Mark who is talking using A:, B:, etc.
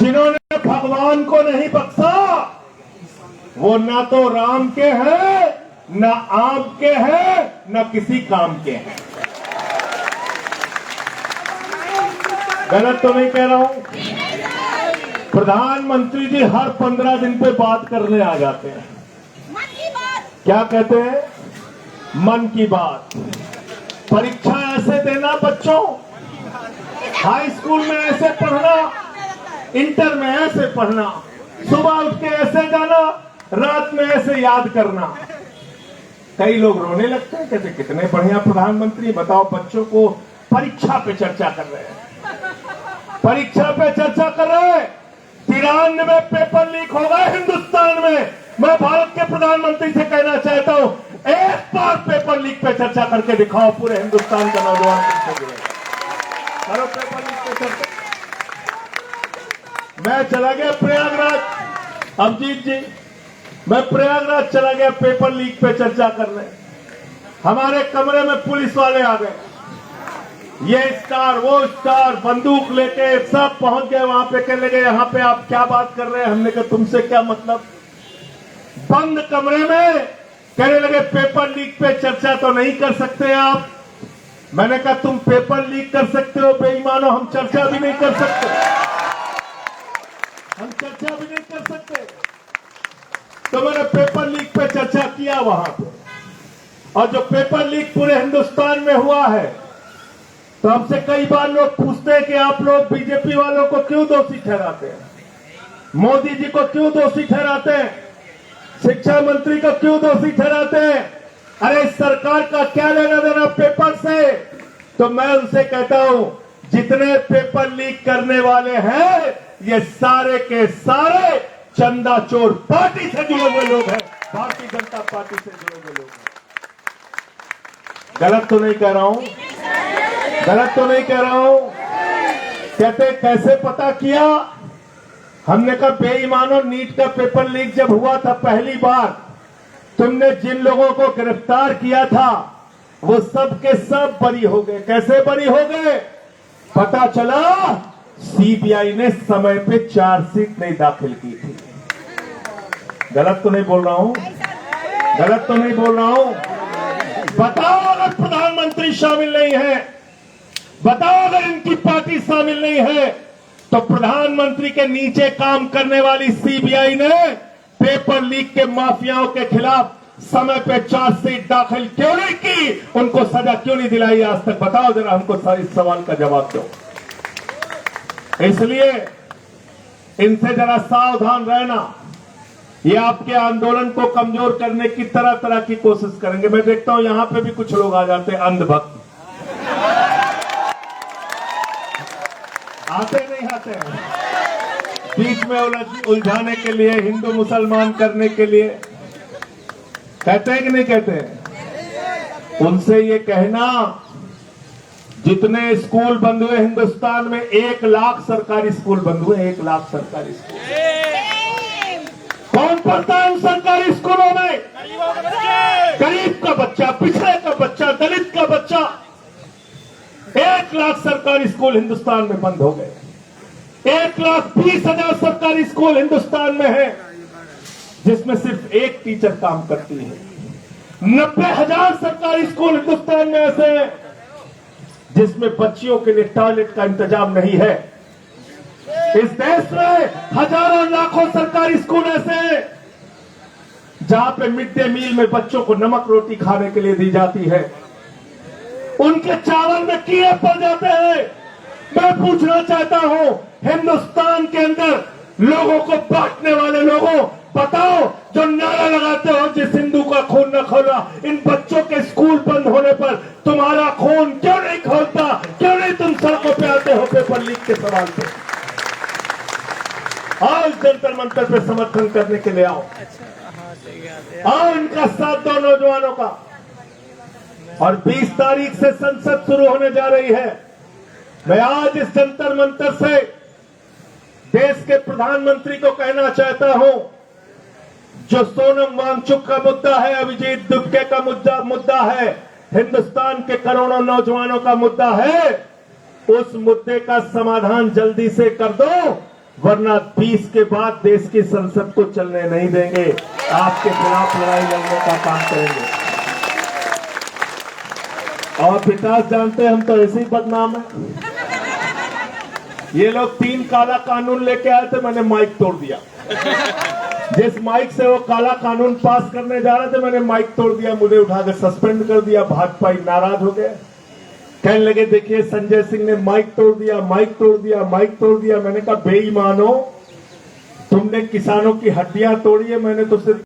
A: जिन्होंने भगवान को नहीं बख्शा वो ना तो राम के हैं, ना आम के हैं, ना किसी काम के हैं। गलत तो नहीं कह रहा हूं? प्रधानमंत्री जी हर 15 दिन पे बात करने आ जाते हैं। क्या कहते हैं? मन की बात। परीक्षा ऐसे देना बच्चों, हाई स्कूल में ऐसे पढ़ना, इंटर में ऐसे पढ़ना, सुबह उठ के ऐसे जाना, रात में ऐसे याद करना। कई लोग रोने लगते हैं, कहते कितने बढ़िया प्रधानमंत्री, बताओ बच्चों को परीक्षा पे चर्चा कर रहे हैं, परीक्षा पे चर्चा कर रहे हैं। 93 पेपर लीक हो गए हिंदुस्तान में। मैं भारत के प्रधानमंत्री से कहना चाहता हूं, एक बार पेपर लीक पे चर्चा करके दिखाओ, पूरे हिंदुस्तान का नौजवान करो पेपर लीक पे चर्चा। मैं चला गया प्रयागराज, अभिजीत जी, मैं प्रयागराज चला गया पेपर लीक पे चर्चा करने। हमारे कमरे में पुलिस वाले आ गए, ये स्टार वो स्टार बंदूक लेके सब पहुंच गए वहां पे। कहने लगे यहाँ पे आप क्या बात कर रहे हैं? हमने कहा तुमसे क्या मतलब? बंद कमरे में कहने लगे पेपर लीक पे चर्चा तो नहीं कर सकते आप। मैंने कहा तुम पेपर लीक कर सकते हो बेईमानो, हम चर्चा भी नहीं कर सकते, हम चर्चा भी नहीं कर सकते। तो मैंने पेपर लीक पे चर्चा किया वहां पे, और जो पेपर लीक पूरे हिंदुस्तान में हुआ है, तो हमसे कई बार लोग पूछते हैं कि आप लोग बीजेपी वालों को क्यों दोषी ठहराते हैं, मोदी जी को क्यों दोषी ठहराते हैं, शिक्षा मंत्री को क्यों दोषी ठहराते हैं? अरे इस सरकार का क्या लेना देना पेपर से? तो मैं उनसे कहता हूं, जितने पेपर लीक करने वाले हैं ये सारे के सारे चंदा चोर पार्टी से जुड़े हुए लोग हैं, भारतीय जनता पार्टी से जुड़े हुए लोग हैं। गलत तो नहीं कह रहा हूं? गलत तो नहीं कह रहा हूं? कहते कैसे पता किया? हमने कहा बेईमानों, नीट का पेपर लीक जब हुआ था पहली बार, तुमने जिन लोगों को गिरफ्तार किया था वो सब के सब बरी हो गए। कैसे बरी हो गए? पता चला सीबीआई ने समय पे चार्जशीट नहीं दाखिल की थी। गलत तो नहीं बोल रहा हूं? गलत तो नहीं बोल रहा हूं? बताओ अगर प्रधानमंत्री शामिल नहीं है, बताओ अगर इनकी पार्टी शामिल नहीं है, तो प्रधानमंत्री के नीचे काम करने वाली सीबीआई ने पेपर लीक के माफियाओं के खिलाफ समय पे चार्जशीट दाखिल क्यों नहीं की? उनको सजा क्यों नहीं दिलाई आज तक? बताओ जरा हमको इस सवाल का जवाब दो। इसलिए इनसे जरा सावधान रहना, ये आपके आंदोलन को कमजोर करने की तरह तरह की कोशिश करेंगे। मैं देखता हूं यहां पे भी कुछ लोग आ जाते हैं अंधभक्त, आते नहीं आते हैं, बीच में उलझाने के लिए, हिंदू मुसलमान करने के लिए। कहते हैं कि नहीं कहते हैं? उनसे ये कहना, जितने स्कूल बंद हुए हिंदुस्तान में, 1 लाख सरकारी स्कूल बंद हुए, 1 लाख सरकारी स्कूल। कौन पढ़ता है उन सरकारी स्कूलों में? गरीब का बच्चा, पिछड़े का बच्चा, दलित का बच्चा। 1 लाख सरकारी स्कूल हिंदुस्तान में बंद हो गए। 1,20,000 सरकारी स्कूल हिंदुस्तान में है जिसमें सिर्फ एक टीचर काम करती है। 90,000 सरकारी स्कूल हिंदुस्तान में ऐसे हैं जिसमें बच्चियों के लिए टॉयलेट का इंतजाम नहीं है। इस देश में हजारों लाखों सरकारी स्कूल ऐसे हैं जहां पे मिड डे मील में बच्चों को नमक रोटी खाने के लिए दी जाती है, उनके चावल में कीड़े पड़ जाते हैं। मैं पूछना चाहता हूं, हिंदुस्तान के अंदर लोगों को बांटने वाले लोगों, बताओ, जो नारा लगाते हो जिस हिंदू का खून न खोला, इन बच्चों के स्कूल बंद होने पर तुम्हारा खून क्यों नहीं खोलता? क्यों नहीं तुम सड़कों पे आते हो पेपर लीक के सवाल पे? आज जंतर मंतर पे समर्थन करने के लिए आओ, आओ इनका साथ दो नौजवानों का। और 20 तारीख से संसद शुरू होने जा रही है। मैं आज इस जंतर मंतर से देश के प्रधानमंत्री को कहना चाहता हूं, जो सोनम वांगचुक का मुद्दा है, अभिजीत दुबे का मुद्दा है, हिंदुस्तान के करोड़ों नौजवानों का मुद्दा है, उस मुद्दे का समाधान जल्दी से कर दो। वरना 20 के बाद देश की संसद को चलने नहीं देंगे। आपके खिलाफ लड़ाई लड़ने का काम करेंगे। और विकास जानते हैं, हम तो ऐसे ही बदनाम है। ये लोग 3 काला कानून लेके आए थे, मैंने माइक तोड़ दिया। जिस माइक से वो काला कानून पास करने जा रहे थे, मैंने माइक तोड़ दिया, मुझे उठाकर सस्पेंड कर दिया। भाजपा नाराज हो गए, कहने लगे देखिए संजय सिंह ने माइक तोड़ दिया, माइक तोड़ दिया, माइक तोड़ दिया। मैंने कहा बेईमानो, तुमने किसानों की हड्डियां तोड़ी है, मैंने तो सिर्फ